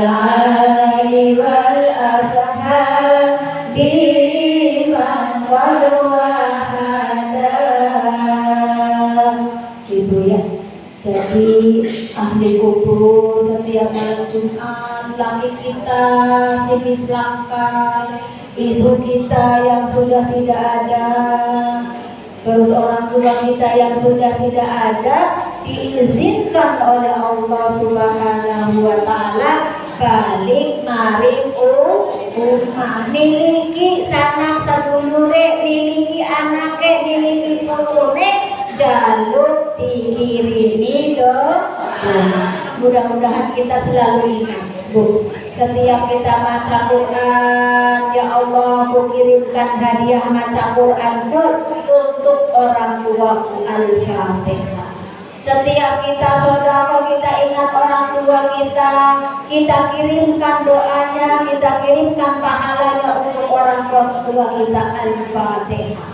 ali wal ashabi man qad wahada. Gitu ya. Jadi ahli kubur setiap malam Jumat, laki kita sini selangkah, ibu kita yang sudah tidak ada, terus orang tua kita yang sudah tidak ada, diizinkan oleh Allah Subhanahu wa Ta'ala balik maring umah, niliki sanak sedulure, niliki anake, niliki putune, jaluk dikirimi doa. Mudah-mudahan kita selalu ingat, Bu, setiap kita baca Quran, ya Allah, ku kirimkan hadiah baca Quranku untuk orang tuaku, Al-Fatihah. Setiap kita saudara, kita ingat orang tua kita kirimkan doanya, kita kirimkan pahalanya untuk orang tua kita, Al-Fatihah.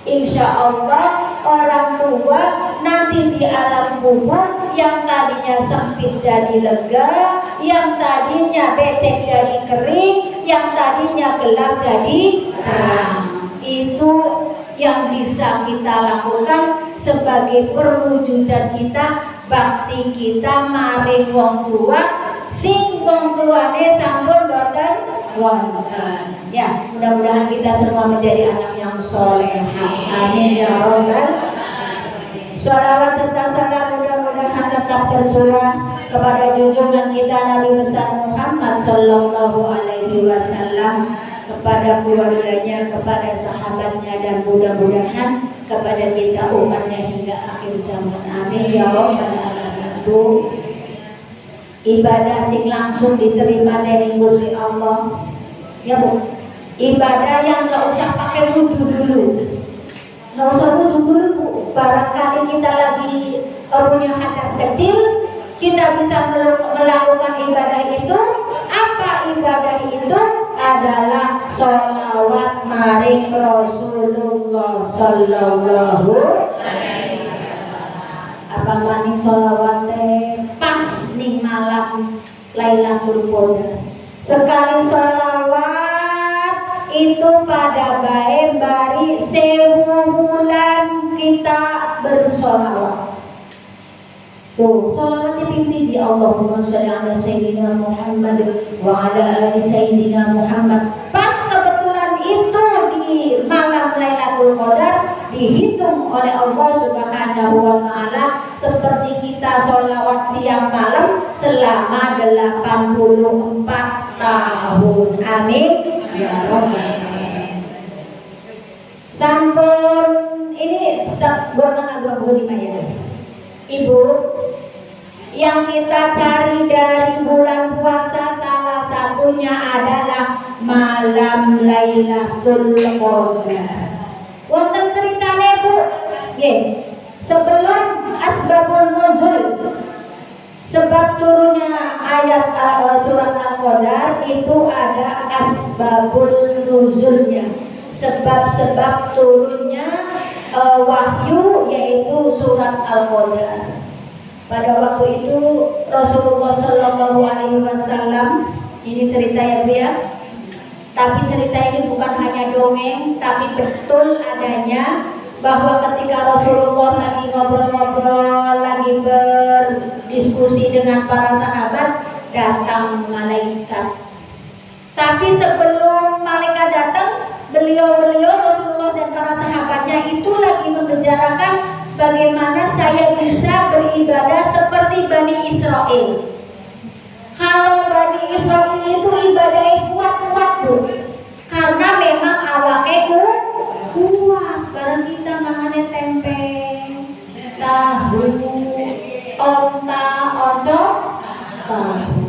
Insya Allah orang tua nanti di alam kubur yang tadinya sempit jadi lega, yang tadinya becek jadi kering, yang tadinya gelap jadi terang. Itu yang bisa kita lakukan sebagai perwujudan kita, bakti kita maring wong tua, sing wong tuane sampun boten wonten. Ya, mudah-mudahan kita semua menjadi anak yang soleh. Amin ya rabbal alamin. Shalawat serta salam mudah-mudahan tetap tercurah kepada junjungan kita Nabi besar Muhammad Sallallahu Alaihi Wasallam, kepada keluarganya, kepada sahabatnya, dan mudah-mudahan kepada kita umatnya hingga akhir zaman. Amin ya rabbal alamin. Ibadah sing langsung diterima dari Gusti Allah, ya Bu. Ibadah yang nggak usah pakai wudhu dulu, nggak usah wudhu dulu Bu. Barangkali kita lagi punya hadas kecil, kita bisa melakukan ibadah itu. Apa ibadah itu? Adalah sholawat maring Rasulullah Sallallahu Alaihi Wasallam. Apa maning sholawat pas ning malam Lailatul Qadar. Sekali sholawat itu pada bae bari 1000 bulan kita bersholawat. Tuh, sholawat dipisi di Allahumma sholli ala Sayyidina Muhammad wa ala ali Sayyidina Muhammad. Pas kebetulan itu di malam Lailatul Qadar dihitung oleh Allah Subhanahu wa Ta'ala seperti kita sholawat siang malam selama 84 tahun. Amin ya rabbal alamin. Sampun ini sekitar 25 ya. Ibu, yang kita cari dari bulan puasa salah satunya adalah malam Lailatul Qadar. Wonten ceritane Bu, nggih. Sebelum asbabun nuzul, sebab turunnya ayat surat Al-Qadar itu ada asbabun nuzulnya, sebab-sebab turunnya wahyu, yaitu surat Al-Qadar. Pada waktu itu Rasulullah Shallallahu Alaihi Wasallam, ini cerita ya Bu ya, tapi cerita ini bukan hanya dongeng, tapi betul adanya, bahwa ketika Rasulullah lagi ngobrol-ngobrol, lagi berdiskusi dengan para sahabat, datang malaikat. Tapi sebelum malaikat datang, beliau Rasulullah dan para sahabatnya itu lagi membicarakan bagaimana saya bisa beribadah seperti Bani Israel. Kalau Bani Israel itu ibadahnya kuat-kuat Bu, karena memang awake kuat. Barang kita mangane tempe, tahu, onta, oncom, tahu.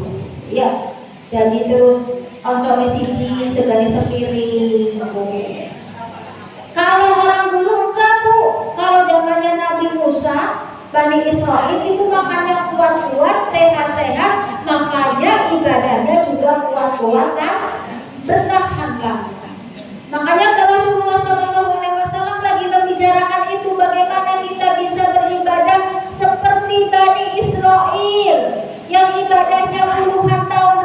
Ya, jadi terus oncom siji, segala sepiring. Kalau orang dulu enggak Bu. Kalau zamannya Nabi Musa, Bani Israel itu makannya kuat-kuat, sehat-sehat, makanya ibadahnya juga kuat-kuat dan bertahan langsung. Makanya kalau Rasulullah SAW lagi membicarakan itu, bagaimana kita bisa beribadah seperti Bani Israel yang ibadahnya puluhan tahun,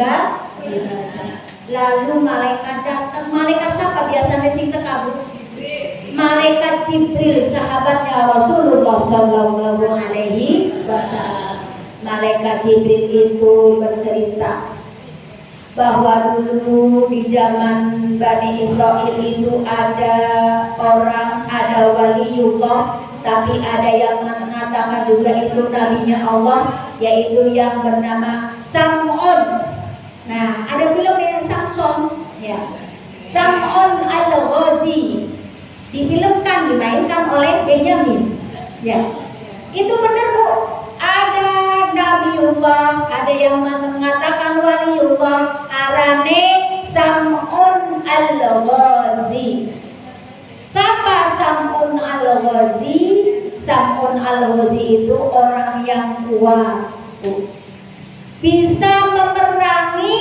juga lalu malaikat datang. Malaikat siapa biasanya sing tekabu? Malaikat Jibril, sahabatnya Rasulullah Shallallahu Alaihi Wasallam. Malaikat Jibril itu bercerita bahwa dulu di zaman Bani Israel itu ada waliullah, tapi ada yang mengatakan juga itu nabinya Allah, yaitu yang bernama Sam'un. Nah, ada film yang Samson, ya, Sam'un al-Ghazi, difilmkan, dimainkan oleh Benyamin, ya. Itu benar Bu, ada nabiullah, ada yang mengatakan waliullah, arane Sam'un al-Ghazi. Siapa Sam'un al-Ghazi? Sam'un al-Ghazi itu orang yang kuat, bisa memerangi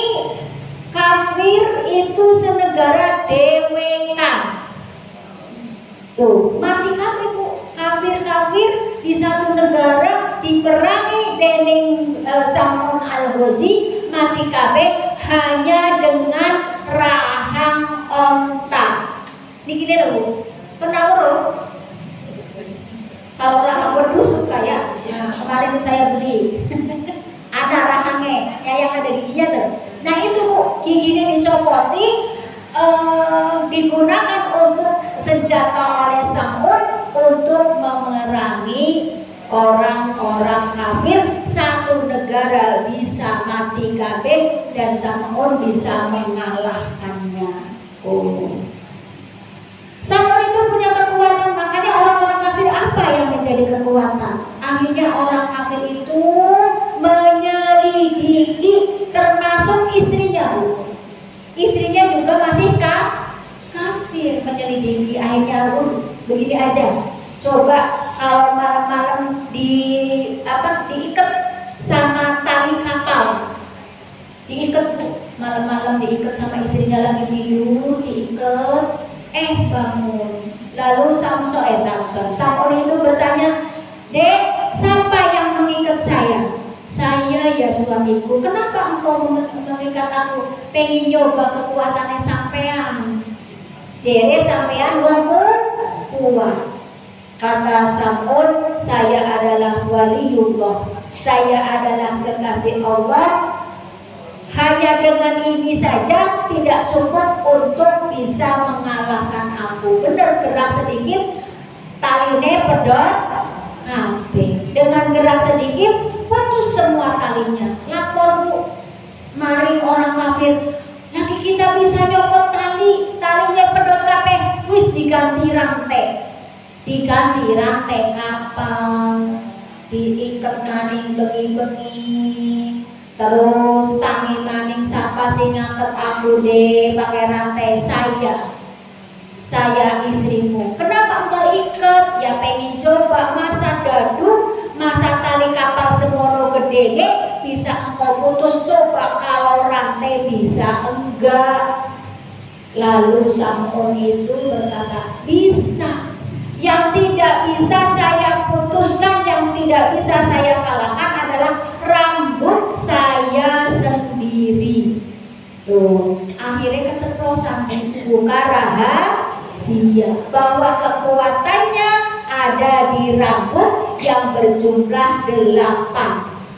kafir itu senegara dewekan. Tuh, mati kami Bu, kafir-kafir di satu negara diperangi dening Sam'un al-Ghazi, mati kabeh hanya dengan rahang onta. Ini gini loh Bu, pernah urut? Kalau rahang berdusuk kayak, nah, kemarin saya beli ada rahangnya, ya, yang ada giginya tuh. Nah itu Bu, giginya dicopoti, digunakan untuk senjata oleh Sam'un untuk memerangi orang-orang kafir. Satu negara bisa mati kabeh dan Sam'un bisa mengalahkannya. Sam'un itu punya kekuatan, makanya orang-orang kafir apa yang menjadi kekuatan? Akhirnya orang kafir itu menyelidiki, termasuk istrinya Bu. Istrinya juga masih kafir, menyelidiki. Akhirnya begini aja, coba kalau malam-malam diikat sama tali kapal, diikat Bu, malam-malam diikat sama istrinya lagi tidur, diikat, bangun. Lalu Samson itu bertanya, "Dek, siapa yang mengikat saya?" "Saya ya suamiku." "Kenapa engkau mengikat aku?" "Pengen nyoba kekuatannya sampean." "Jere sampean wong kuat." Kata Sam'un, "Saya adalah waliullah, saya adalah kekasih Allah. Hanya dengan ini saja tidak cukup untuk bisa mengalahkan aku." Benar, gerak sedikit taline pedot kabeh. Dengan gerak sedikit putus semua talinya. Lapor Bu, mari orang kafir, lagi kita bisa nyopot talinya pedot kabeh, wis diganti rantai kapal, diikat maning bengi-bengi. Terus tangi maning siapa sing ngangkat aku deh pakai rantai? Saya istrimu. "Kenapa engkau ikat?" "Ya pengen coba, masa dadu, masa tali kapal semono gedene bisa engkau putus, coba kalau rantai bisa." "Enggak." Lalu Sam'un itu berkata, "Bisa. Yang tidak bisa saya putuskan, yang tidak bisa saya kalahkan adalah rambut saya sendiri." Tuh, akhirnya keceplosan, buka rahasia bahwa kekuatannya ada di rambut yang berjumlah 8.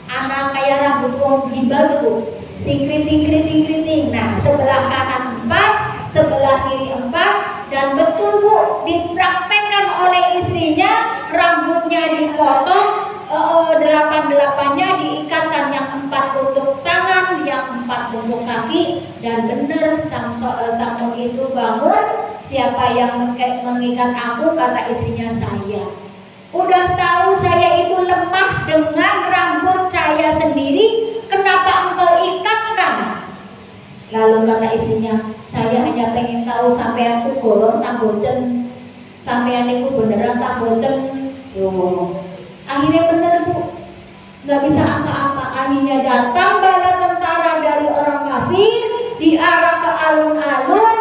Anak kayak rambut wong gimbal tuh, sing kriting. Nah, sebelah kanan 4, sebelah kiri 4. Dan betul Bu, dipraktekkan oleh istrinya, rambutnya dipotong, 8-8-nya diikatkan, yang 4 untuk tangan, yang 4 untuk kaki. Dan benar Sam'un itu bangun. "Siapa yang mengikat aku?" Kata istrinya, "Saya." "Udah tahu saya itu lemah dengan rambut saya sendiri, kenapa engkau ikatkan?" Lalu kata istrinya, "Saya hanya pengen tahu sampean ku golong tak boten, sampean itu beneran tak boten." Akhirnya bener Bu, nggak bisa apa-apa. Akhirnya datang bala tentara dari orang kafir, diarah ke alun-alun,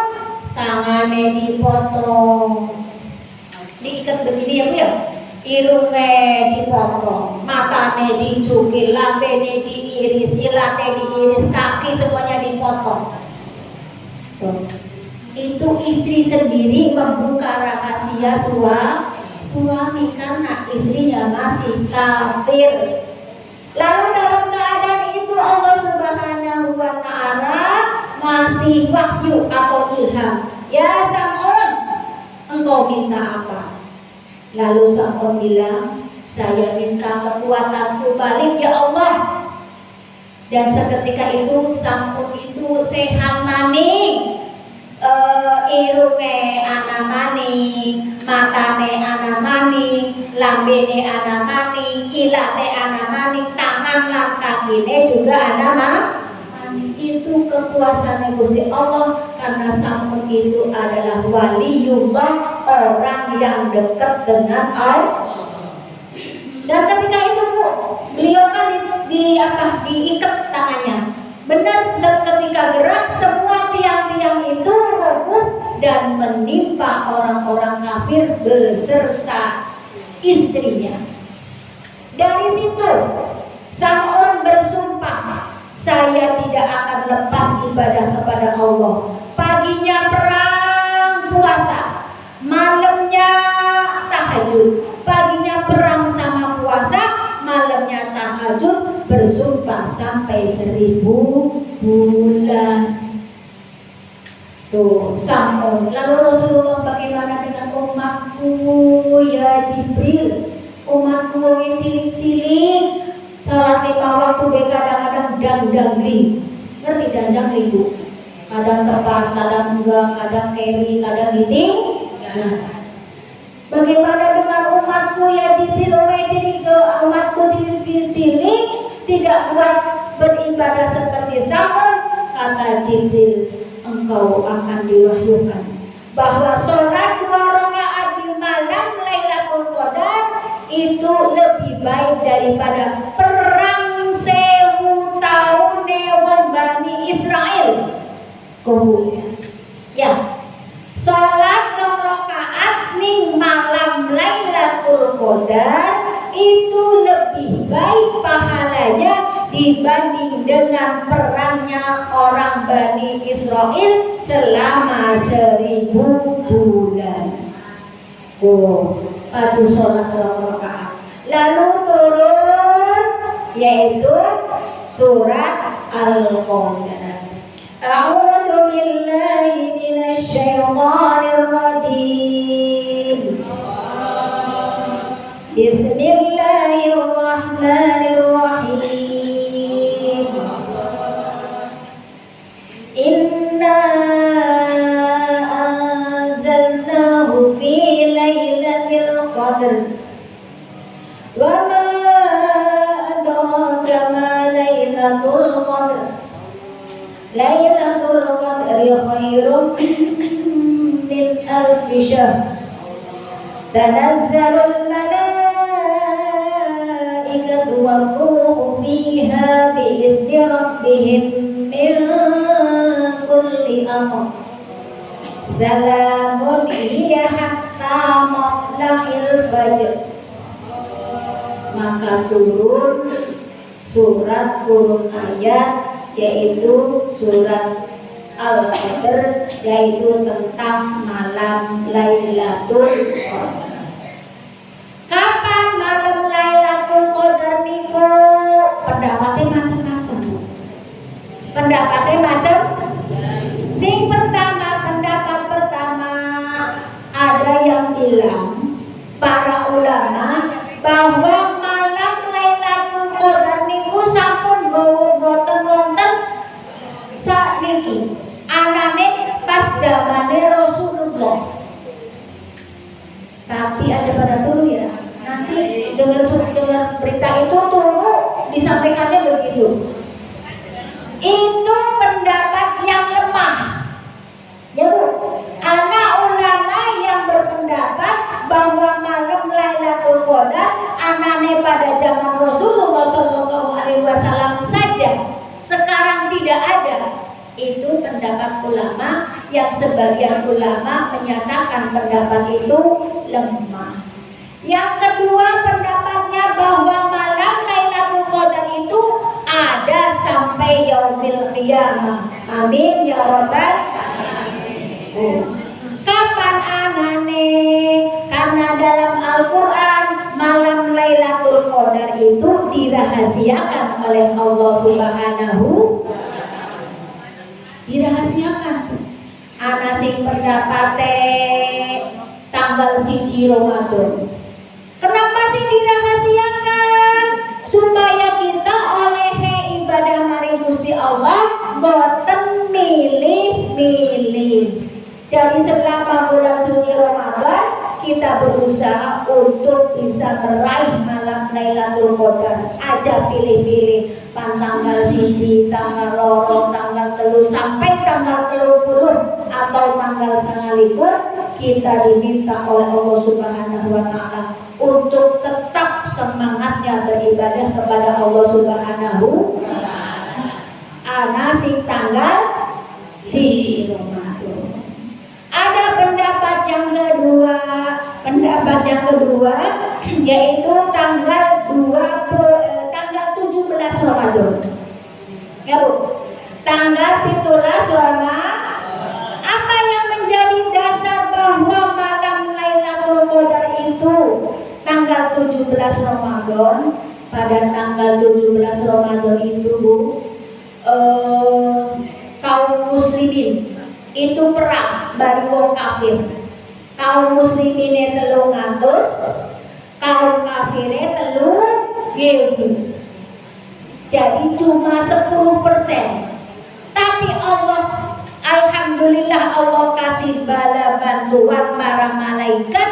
tangannya dipotong, diikat begini ya Bu ya, irungnya dipotong, matanya mukanya dicukil, lambene diiris, ilate diiris, kaki semuanya dipotong. Tuh. Itu istri sendiri membuka rahasia suami karena istrinya masih kafir. Lalu dalam keadaan itu Allah Subhanahu wa Ta'ala masih wahyu atau ilham. Ya Sam'un, engkau minta apa? Lalu Sam'un bilang, saya minta kekuatanku balik ya Allah. Dan seketika itu Sam'un itu sehat maning, irunge ana maning, matane ana maning, lambene ana maning, ilate ana maning, tangan lan kakine juga ana maning. Itu kekuasaan Gusti Allah karena Sam'un itu adalah waliullah, orang yang dekat dengan Allah. Dan ketika itu Bu, beliau kan diikat tangannya. Benar ketika gerak semua tiang-tiang itu roboh dan menimpa orang-orang kafir beserta istrinya. Dari situ Sam'un bersumpah, saya tidak akan lepas ibadah kepada Allah. Paginya perang puasa, malamnya tahajud. Paginya perang sama puasa, malamnya tahajud, bersumpah sampai 1000 bulan. Tuh, Sam'un. Lalu Rasulullah, bagaimana dengan umatku ya Jibril? Umatku yang cilik-cilik, salat 5 waktu be kadang-kadang dang-dangling. Ngerti dang-dangling Bu? Kadang tepat, kadang enggak, kadang keri, kadang giting. Nah, bagaimana dengan umatku ya Jibril? Umatku cilik-cilik tidak buat beribadah seperti Sam'un. Kata Jibril, engkau akan diwahyukan bahwa sholat 2 rakaat di malam Lailatul Qadar itu lebih baik daripada perang 1000 tahun wong Bani Israel. Kemudian, ya, sholat 2 rakaat ning malam Lailatul Qadar itu lebih baik pahalanya dibanding dengan perangnya orang Bani Israel selama 1000 bulan. Oh, padu sholat 2 rakaat. Lalu turun yaitu surat Al-Qadar. A'udzu billahi minasy syaithanir rajim. Bismillahirrahmanirrahim. Inna anzalnahu fi lailatul qadr. Wa ma adraka ma lailatul qadr. Lailatul qadri khairum min alfi syahr. Tanazzalul malaikatu war-ruhu fiha bi'izni rabbihim min kulli amr. Salamun hiya hatta matla'il fajr. Maka turun ayat yaitu surat Al-Qadr, yaitu tentang malam Lailatul Qadar. Kapan malam Lailatul Qadar niku? Pendapatnya macam-macam. Pendapat pertama ada yang bilang para ulama bahwa malam Lailatul Qadar niku sampun boten wonten sakniki. Anane pas zamane Rasulullah. Tapi aja pada dulu ya. Nanti dengar berita itu tunggu disampaikannya begitu. Itu pendapat yang lemah. Ya Bu, anak ulama yang berpendapat bahwa malam Lailatul Qadar anane pada zaman Rasulullah SAW saja, sekarang tidak ada. Itu pendapat ulama yang sebagian ulama menyatakan pendapat itu lemah. Yang kedua, pendapatnya bahwa malam Lailatul Amin ya rabbal alamin. Kapan anane? Karena dalam Al-Quran malam Lailatul Qadar itu dirahasiakan oleh Allah Subhanahu, dirahasiakan. Ana sing pendapate tanggal 1 Ramadan. Kenapa sih dirahasiakan? Supaya kita oleh ibadah mari Gusti Allah boten milih-milih. Jadi selama bulan suci Ramadan kita berusaha untuk bisa meraih malam Lailatul Qadar. Aja pilih-pilih tanggal 1, tanggal 2, tanggal 3 sampai tanggal 30 atau tanggal 29 kita diminta oleh Allah Subhanahu wa taala untuk tetap semangatnya beribadah kepada Allah Subhanahu wa taala. Ana sing tanggal 1 Ramadan. Ada pendapat yang kedua yaitu tanggal 17 Ramadan. Ya Bu, tanggal 17 Ramadan. Apa yang menjadi dasar bahwa malam Lailatul Qadar itu tanggal 17 Ramadan? Pada tanggal 17 Ramadan itu Bu, kaum muslimin itu perang bari wong kafir. Kaum muslimin 300, kaum kafirnya 3.000. Jadi cuma 10%. Tapi Allah, alhamdulillah Allah kasih bala bantuan para malaikat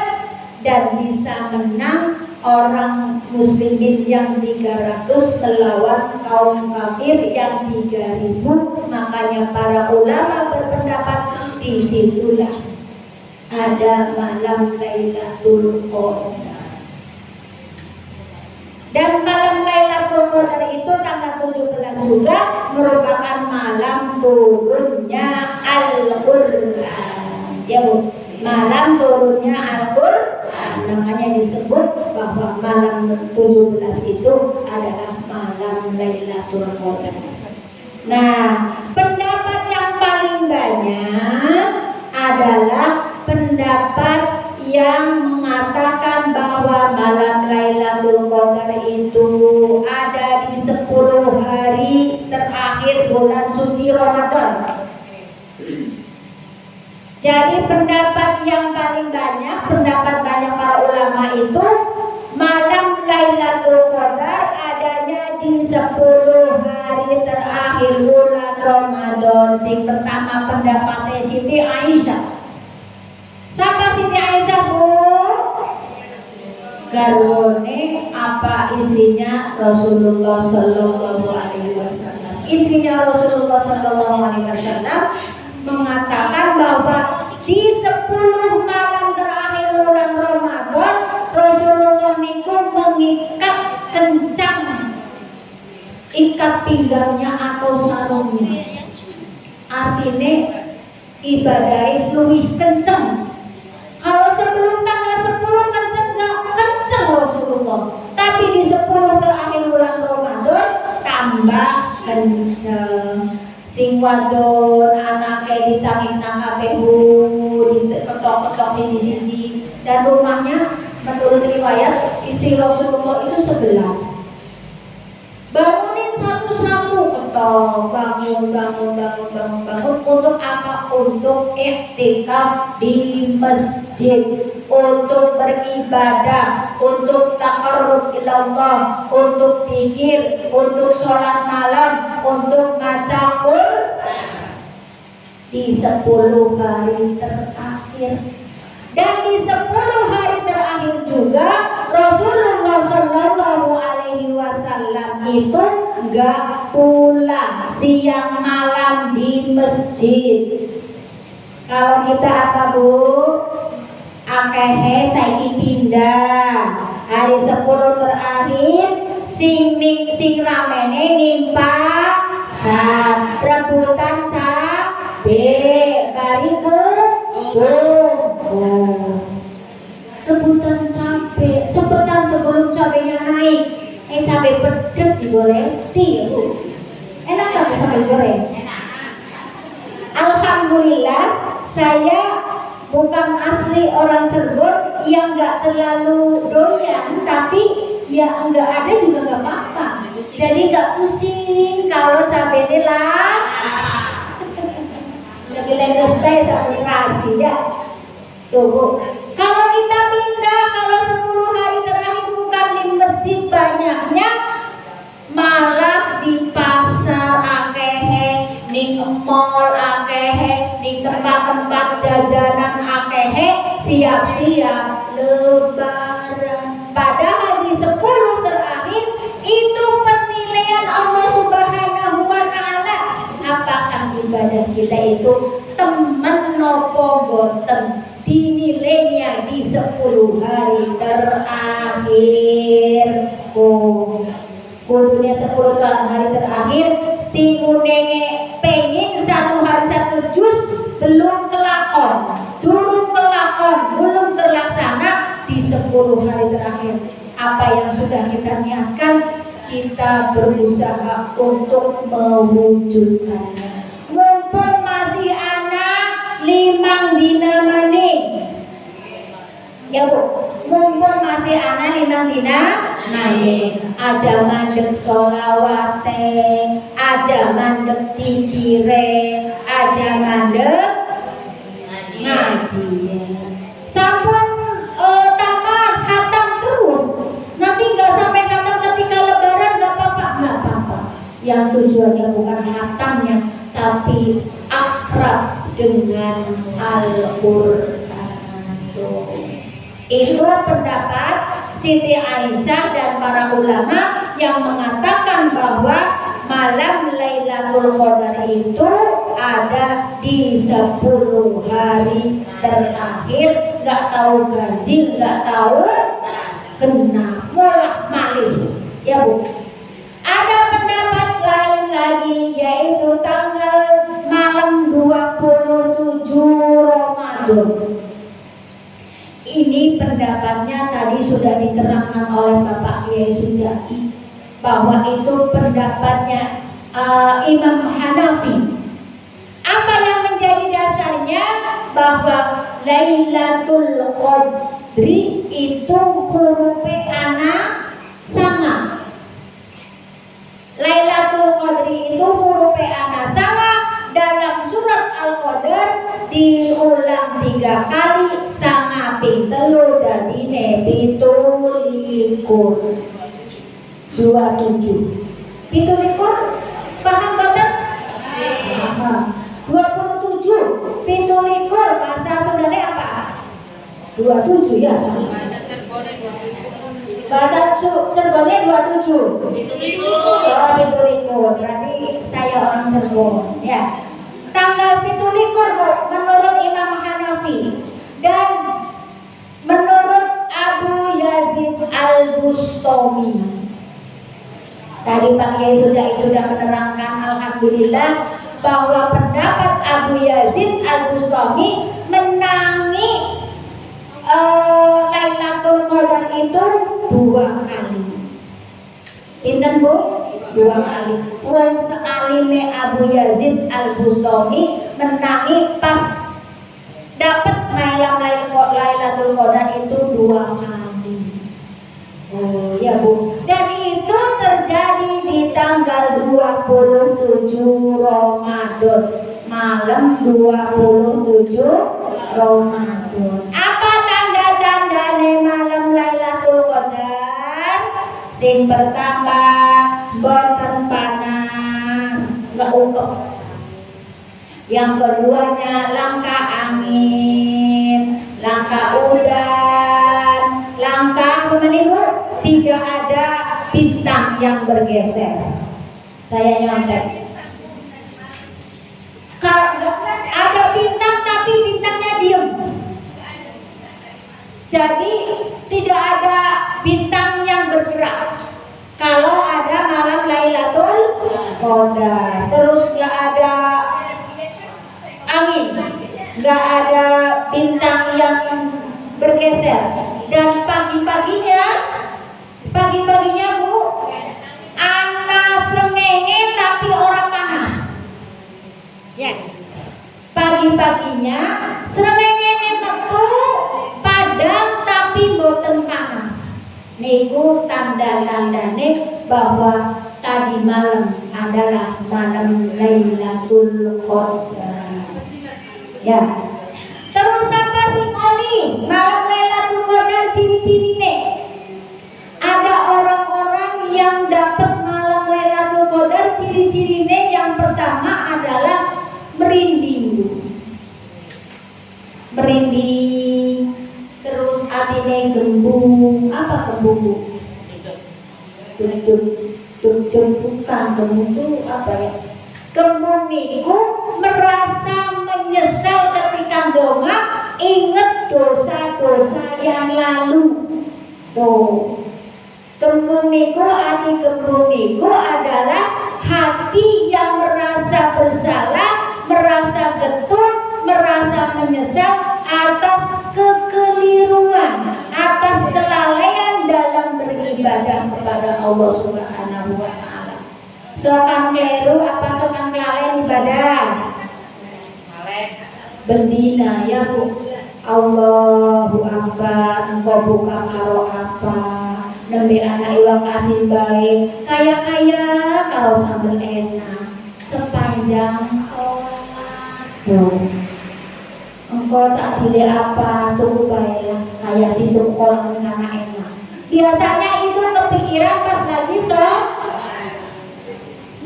dan bisa menang orang muslimin yang 300 melawan kaum kafir yang 3.000. Makanya para ulama berpendapat disitulah ada malam Lailatul Qadar. Dan malam Lailatul Qadar itu tanggal 17 juga merupakan malam turunnya Al-Qur'an. Ya Bu, malam turunnya Al-Qur'an. Makanya disebut bahwa malam 17 itu adalah malam Lailatul Qadar. Nah, pendapat yang paling banyak adalah pendapat yang mengatakan bahwa malam Lailatul Qadar itu ada di 10 hari terakhir bulan suci Ramadan. Jadi pendapat yang paling banyak, pendapat banyak para ulama itu malam Lailatul Qadar adanya di 10 hari terakhir bulan Ramadan. Sing pertama pendapatnya Siti Aisyah. Siapa Siti Aisyah Bu? Garwane apa istrinya Rasulullah Sallallahu Alaihi Wasallam. Istrinya Rasulullah Sallallahu Alaihi Wasallam mengatakan bahwa di 10 malam terakhir bulan Ramadan Rasulullah niku mengikat kencang ikat pinggangnya atau sarungnya. Artinya ibadahnya lebih kencang. Kalau sebelum tanggal 10 kencang gak kencang Rasulullah, tapi di 10 terakhir bulan Ramadan tambah kencang. Sing wadon anaknya ditangin kabeh diketok-ketok siji-siji, dan rumahnya menurut riwayat istri Rasulullah itu 11. Bangunin satu-satu, ketok, bangun. Untuk apa? Untuk iktikaf di masjid, untuk beribadah, untuk taqarrub ilallah, untuk zikir, untuk sholat malam, untuk baca Quran di 10 hari terakhir. Dan di 10 hari terakhir juga Rasulullah Sallallahu Alaihi Wasallam itu gak pulang siang malam di masjid. Kalau kita apa Bu? Akehe saiki pindah hari 10 terakhir sing ramene nimpak rebutan cabe bariku rebutan cabe cepetan sebelum cabenya naik. Cabe pedes digoreng, enak gak cabe goreng? Alhamdulillah saya bukan asli orang Cirebon yang nggak terlalu doyan, tapi ya nggak ada juga nggak apa-apa. Jadi nggak pusing kalau cabenya lah. Lagi lendes saya terasi ya. Tuh Bu. Kalau kita pindah, kalau 10 hari terakhir bukan di masjid banyaknya, malah di pasar akehe, di mall akehe, di tempat-tempat jajanan akehe, siap-siap lebaran. Padahal di 10 terakhir itu penilaian Allah Subhanahu wa Ta'ala. Apakah ibadah kita itu temen nopo boten dinilainya di 10 hari terakhir. Kudunya 10 hari terakhir si kunenge pengen 1 hari 1 juz belum kelakon, belum terlaksana di 10 hari terakhir. Apa yang sudah kita niatkan, kita berusaha untuk mewujudkannya. Mumpung masih anak 5 dina maning. Ya Bu, mumpung masih anak 5 dina maning. Aja mandek sholawate, aja mandek tikire, aja mandek ngaji. Sampun tamat khatam terus. Nanti nggak sampai khatam ketika lebaran nggak apa-apa. Yang tujuannya bukan khatamnya, tapi akrab dengan Al-Quran. Itu pendapat Siti Aisyah dan para ulama yang mengatakan bahwa malam Lailatul Qadar itu ada di 10 hari terakhir. Gak tahu ganjil, gak tahu kena molah malih. Ya Bu. Ada pendapat lain lagi, yaitu tanggal malam 27 Ramadan. Ini pendapatnya tadi sudah diterangkan oleh Bapak Kiai Sujai, bahwa itu pendapatnya Imam Hanafi. Apa yang menjadi dasarnya? Bahwa Lailatul Qadri itu hurufe ana sama. Lailatul Qadri itu hurufe ana sama. Dalam surat Al-Qadar diulang 3 kali, sanga ping telu dadine 27. 27 paham boten? 27 27 bahasa Sundane apa? 27 ya. Bahasa Cirebonnya 27. Oh, 27. Berarti saya orang Cirebon ya. Tanggal 27 menurut Imam Hanafi dan menurut Abu Yazid Al-Bustami. Tadi Pak Kiai sudah menerangkan, alhamdulillah, bahwa pendapat Abu Yazid Al-Bustami menangi Lailatul Qadar itu 2 kali. Pinten Bu? 2 kali. Wong sealime Abu Yazid Al-Bustami menangi pas dapat malam Lailatul Qadar itu 2 kali. Oh ya Bu. Dan itu terjadi di tanggal 27 Ramadan. Malam 27 Ramadan. Apa tanda-tandane malam Lailatul Qadar? Sing pertama, boten panas, enggak ungkep. Yang keduanya, langkah angin, langkah udan, langkah pemenimu, tidak ada bintang yang bergeser. Saya nyontek. Kalau ada bintang tapi bintangnya diem. Jadi tidak ada bintang yang bergerak. Kalau ada malam Lailatul Qadar, terus nggak ada angin, nggak ada bintang yang bergeser, dan pagi-paginya Bu, panas rengenge tapi orang panas. Ya, tanda-tandanya bahwa tadi malam adalah malam Lailatul Qadar. Ya. Terus apa sih Oli? Malam Lailatul Qadar ciri-cirinya. Ada orang-orang yang dapat malam Lailatul Qadar, ciri-cirinya yang pertama adalah merinding. Merinding, terus hatinya gembung. Apa gembung? Bukan gembung itu apa ya? Gembung niku merasa menyesal ketika donga, ingat dosa-dosa yang lalu. Tuh. Gembung niku, hati gembung niku adalah hati yang merasa bersalah, merasa getun, merasa menyesal atas kekeliruan, atas kelalaian dalam beribadah kepada Allah Subhanahu wa Ta'ala. Sokan keliru apa sokan kelalaian ibadah? Berdina ya Bu. Allahu Akbar, engkau buka karo apa? Nembe anak iwang kasih baik, kaya-kaya kalau sambal enak, sepanjang sholat. Engkau tak jile apa, tunggu baiklah, kayak situ orang karena enak. Biasanya itu kepikiran pas lagi sholat.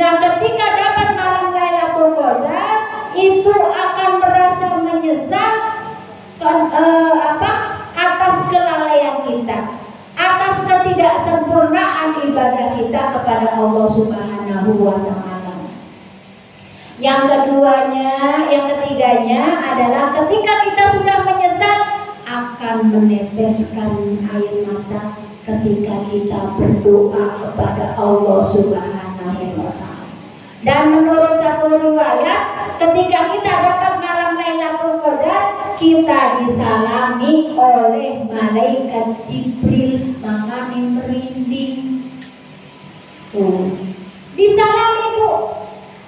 Nah, ketika dapat malam Lailatul Qadar, itu akan merasa menyesal atas kelalaian kita, atas ketidaksempurnaan ibadah kita kepada Allah Subhanahu wa Ta'ala. Yang ketiganya adalah ketika kita sudah menyesal, akan meneteskan air mata ketika kita berdoa kepada Allah Subhanahu wa Ta'ala. Dan menurut satu riwayat, ketika kita dapat malam Lailatul Qadar, kita disalami oleh malaikat Jibril, makanya merinding. Disalami Bu.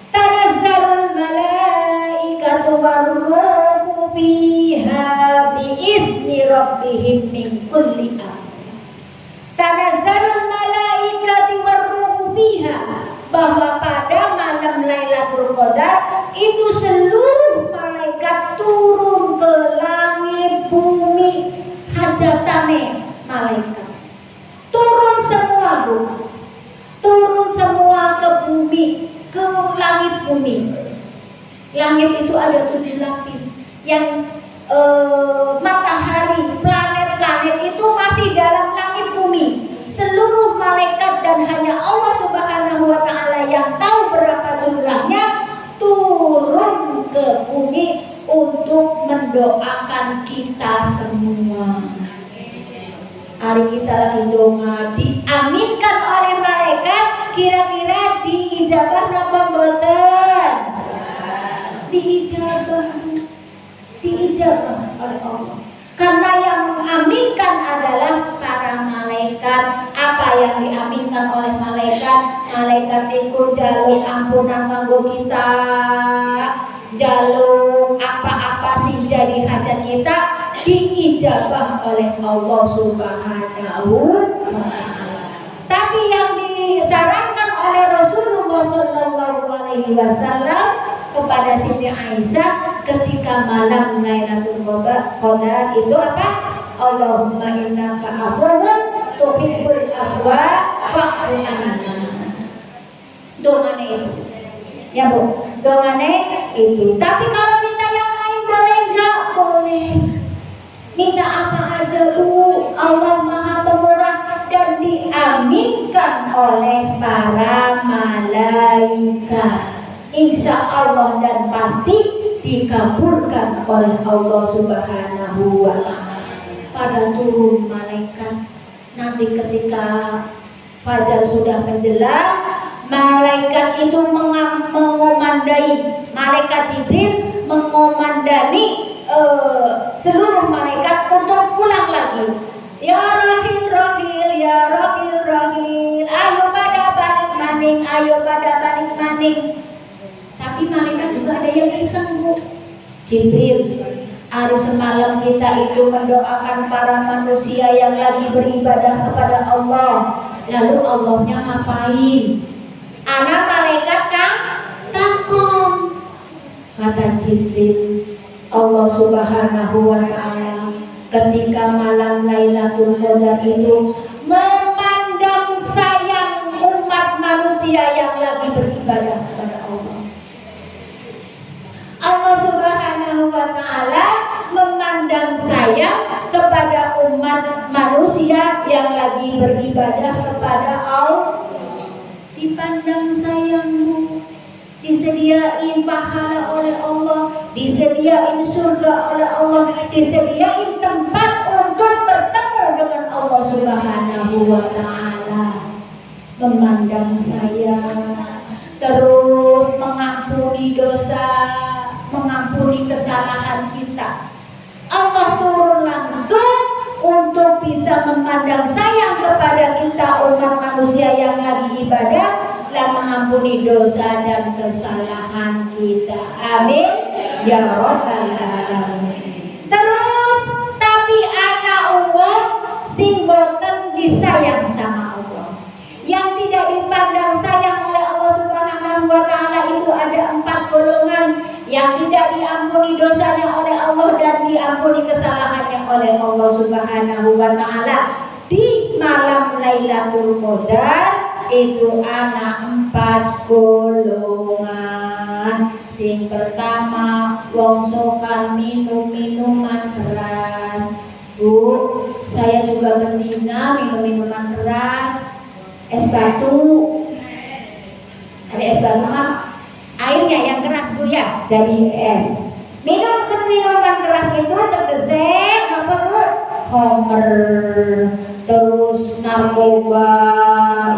Tanazzalul malaikatu warruhu fiha bi'izni rabbihim min kulli amr. Tanazzalul malaikatu warruhu fiha, bahwa pada malam Lailatul Qadar itu seluruh malaikat turun ke langit bumi, hajatane malaikat turun semua Bu, turun semua ke bumi, ke langit bumi. Langit itu ada 7 lapis, yang matahari, planet-planet itu masih dalam langit bumi. Seluruh malaikat dan hanya Allah Subhanahu wa Ta'ala yang tahu berapa jumlahnya turun ke bumi untuk mendoakan kita semua. Hari kita lagi doa diaminkan oleh malaikat, kira-kira diijabah napa mboten? Diijabah oleh Allah. Karena yang mengaminkan adalah para malaikat. Apa yang diaminkan oleh malaikat? Malaikat itu jaluk ampunan kanggo kita, jaluk apa-apa sih jadi hajat kita, diijabah oleh Allah Subhanahu wa Ta'ala. Tapi yang disarankan oleh Rasulullah SAW kepada Siti Aisyah ketika malam Lailatul Qadar itu apa? Allahumma innaka afuwwun tuhibbul afwa fa'fu anna. Dongane itu. Ya Bu, dongane itu. Tapi kalau minta yang lain boleh enggak? Boleh. Minta apa aja Bu, Allah Maha Pemurah dan diaminkan oleh para malaikat. Insya Allah dan pasti dikabulkan oleh Allah Subhanahu wa Ta'ala. Pada turun malaikat, nanti ketika fajar sudah menjelang, malaikat itu mengomandai, malaikat Jibril mengomandani seluruh malaikat untuk pulang lagi. Ya Rahil Rahil, ya Rahil Rahil, ayo pada balik maning, ayo pada balik maning. Tapi malaikat juga ada yang iseng Bu. Jibril, hari semalam kita itu mendoakan para manusia yang lagi beribadah kepada Allah. Lalu Allahnya ngapain? Anak malaikat kan takon. Kata Jibril, Allah Subhanahu wa Ta'ala ketika malam Lailatul Qadar itu memandang sayang umat manusia yang lagi beribadah kepada Allah. Allah Subhanahu wa Ta'ala memandang sayang kepada umat manusia yang lagi beribadah kepada Allah. Dipandang sayangmu, disediain pahala oleh Allah, disediain surga oleh Allah, disediain tempat untuk bertemu dengan Allah Subhanahu wa Ta'ala. Memandang sayang, terus mengampuni dosa, mengampuni kesalahan kita. Allah turun langsung untuk bisa memandang sayang kepada kita umat manusia yang lagi ibadah dan mengampuni dosa dan kesalahan kita. Amin ya rabbal alamin. Terus tapi anak Allah sing boten disayang sama Allah, yang tidak dipandang sayang oleh Allah Subhanahu wa Ta'ala itu ada 4 golongan. Yang tidak diampuni dosanya oleh Allah dan diampuni kesalahannya oleh Allah Subhanahu wa Ta'ala di malam Lailatul Qadar itu ana 4 golongan. Sing pertama wong sokal minum minuman keras. Bu, saya juga betina minum minuman keras. Es batu, ada es batu mah airnya yang keras Bu ya, jadi es. Minum minuman keras itu tergesek apa Bu? Homer, terus narkoba,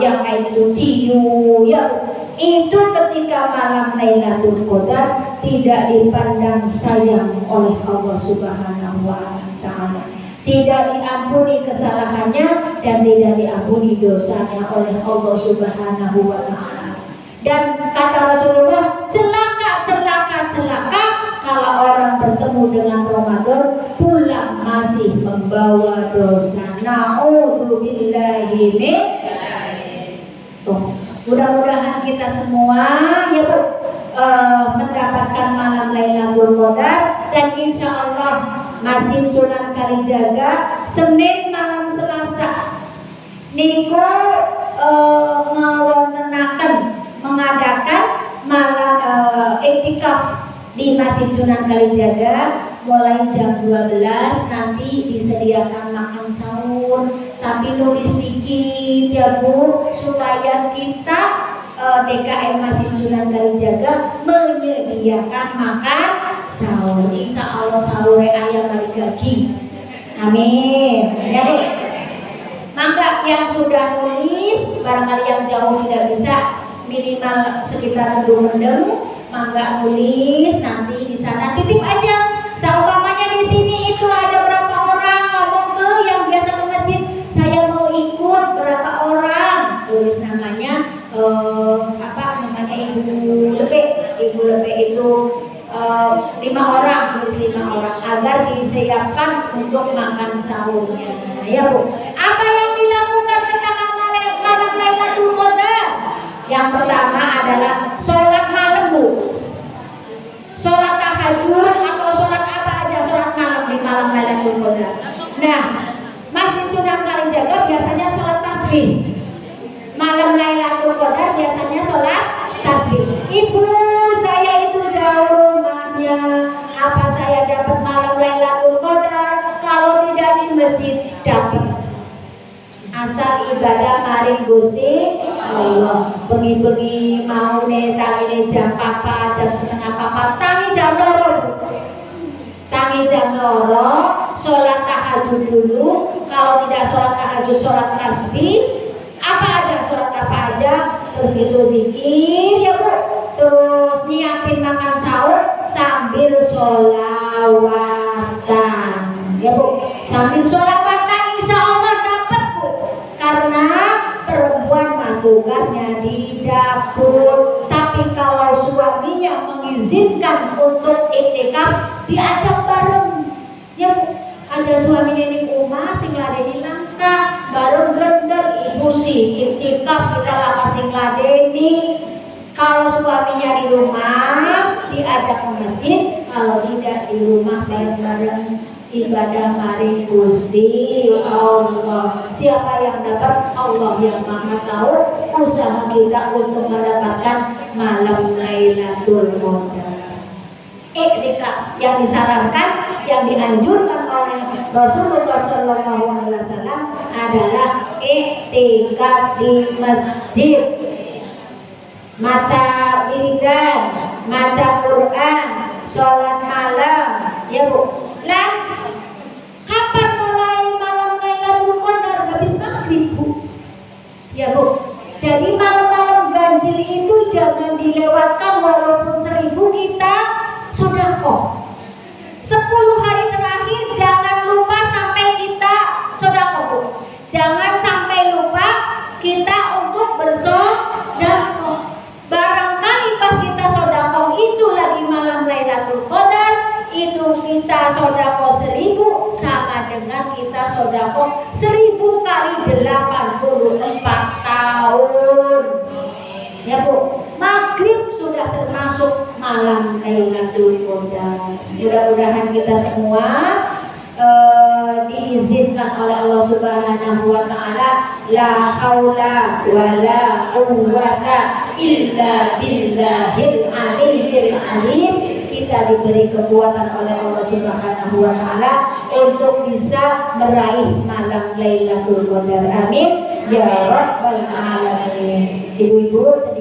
yang kayak gitu ciu, ya itu ketika malam Lailatul Qadar tidak dipandang sayang oleh Allah Subhanahu wa Ta'ala, tidak diampuni kesalahannya dan tidak diampuni dosanya oleh Allah Subhanahu wa Ta'ala. Dan kata Rasulullah, celaka kalau orang bertemu dengan Ramadan pulang masih membawa dosa. Na'udzubillahi min mudah-mudahan kita semua ya Bu mendapatkan malam Lailatul Qadar, dan insya Allah Masjid Sunan Kalijaga Senin malam Selasa niku mengadakan malam iktikaf di Masjid Sunan Kalijaga mulai jam 12. Nanti disediakan makan sahur, tapi nulis dikit ya Bu supaya kita DKM Masjid Sunan Kalijaga menyediakan makan sahur. Insya Allah sahur ayam balik daging. Amin ya Bu. Mangga yang sudah nulis, barangkali yang jauh tidak bisa, minimal sekitar Mendem, mangga nulis nanti di sana titip aja. Seumpamanya di sini itu ada berapa orang, ngomong ke yang biasa ke masjid, saya mau ikut berapa orang, tulis namanya Ibu Lebe itu 5 orang, tulis 5 orang agar disiapkan untuk makan sahurnya. Ya Bu, apa yang dilakukan ketika malam Lailatul Qadar? Yang pertama adalah sholat malam Bu, sholat tahajud atau sholat apa aja, sholat malam di malam Lailatul Qadar. Nah, Masjid Sunan Kalijaga biasanya sholat tasbih. Malam Lailatul Qadar biasanya sholat tasbih. Ibu, saya itu jauh rumahnya, apa saya dapat malam Lailatul Qadar? Kalau tidak di masjid dapat. Asal ibadah mari Gusti Allah. Bengi-bengi mau tangine jam 4, jam setengah 4, tangi jam loro. Tangi jam loro, sholat tahajud dulu. Kalau tidak sholat tahajud, sholat tasbih. Apa aja, sholat apa aja. Terus itu zikir ya Bu. Terus nyiapin makan sahur sambil sholawatan ya Bu. Sambil sholawatan insya Allah dapat Bu. Karena perempuan mah tugasnya di dapur. Tapi kalau suaminya mengizinkan untuk iktikaf, diajak bareng ya Bu. Ada suami nenek rumah sing ladeni langka bareng glender ibu sih iktikaf kita lah kasih ladeni. Kalau suaminya di rumah diajak ke masjid, kalau tidak di rumah bareng-bareng ibadah mari Gusti Allah. Siapa yang dapat? Allah yang Maha Tahu. Usaha kita untuk mendapatkan malam Lailatul Qadar. Iktikaf yang disarankan, yang dianjurkan oleh Rasulullah SAW adalah iktikaf di masjid. Maca wiridan, maca Quran, sholat malam, ya Bu. Lan, kapan mulai malam Lailatul Qadar? Habis maghrib Bu. Ya Bu. Jadi malam-malam ganjil itu jangan dilewatkan walaupun 1000 kita sedekah. 10 hari terakhir jangan lupa sampai kita sedekah Bu. Jangan sampai lupa kita untuk bersedekah. Barangkali pas kita sedekah itu lagi malam Lailatul Qadar, itu kita sedekah 1000 sama dengan kita sedekah 1000 kali 84 tahun. Ya Bu, maghrib sudah termasuk malam Lailatul Qadar. Mudah-mudahan kita semua diizinkan oleh Allah Subhanahu wa Ta'ala, la haula wala quwwata illa billahil aliyyil azim. Kita diberi kekuatan oleh Allah Subhanahu wa Ta'ala untuk bisa meraih malam Lailatul Qadar. Amin ya rabbal alamin. Ibu-ibu